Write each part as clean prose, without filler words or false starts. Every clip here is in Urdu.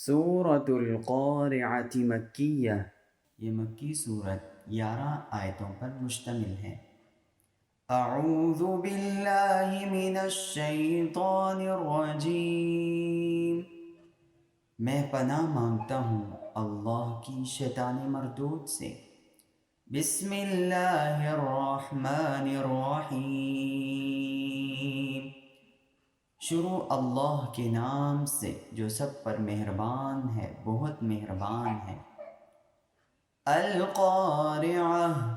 سورة القارعة مکیہ، یہ مکی صورت 11 آیتوں پر مشتمل ہے۔ اعوذ باللہ من الشیطان الرجیم، میں پناہ مانگتا ہوں اللہ کی شیطان مردود سے۔ بسم اللہ الرحمن الرحیم، شروع اللہ کے نام سے جو سب پر مہربان ہے، بہت مہربان ہے۔ القارعہ،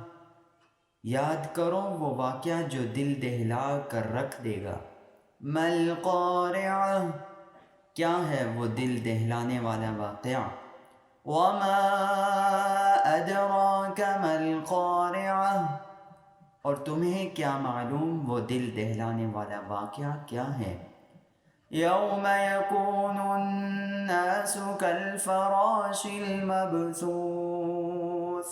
یاد کرو وہ واقعہ جو دل دہلا کر رکھ دے گا۔ ما القارعہ، کیا ہے وہ دل دہلانے والا واقعہ۔ وما ادراک ما القارعہ، اور تمہیں کیا معلوم وہ دل دہلانے والا واقعہ کیا ہے۔ یوم یکون الناس کالفراش المبثوث،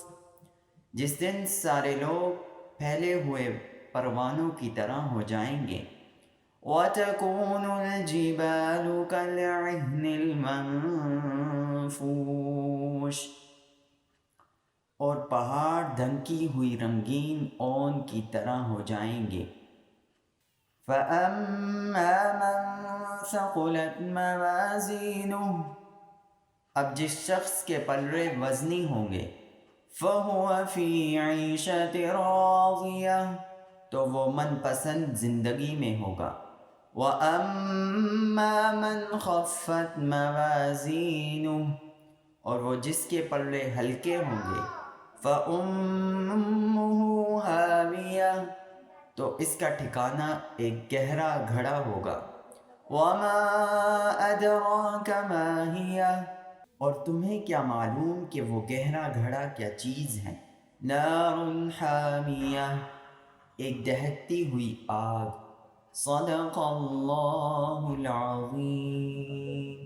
جس دن سارے لوگ پھیلے ہوئے پروانوں کی طرح ہو جائیں گے۔ وتکون الجبال کالعہن المنفوش، اور پہاڑ ڈھنکی ہوئی رنگین اون کی طرح ہو جائیں گے۔ فَأَمَّا مَنْ ثَقُلَتْ مَوَازِينُهُ، اب جس شخص کے پلڑے وزنی ہوں گے۔ فَهُوَ فِي عِيشَةٍ رَاضِيَةٍ، تو وہ من پسند زندگی میں ہوگا۔ وَأَمَّا مَنْ خَفَّتْ مَوَازِينُهُ، اور وہ جس کے پلڑے ہلکے ہوں گے۔ فَأُمُّهُ هَاوِيَةٌ، تو اس کا ٹھکانہ ایک گہرا گھڑا ہوگا۔ وَمَا أَدْرَاكَ مَا هِيَهْ، اور تمہیں کیا معلوم کہ وہ گہرا گھڑا کیا چیز ہے۔ نَارٌ حَامِيَةٌ، ایک دہکتی ہوئی آگ۔ صدق اللہ العظیم۔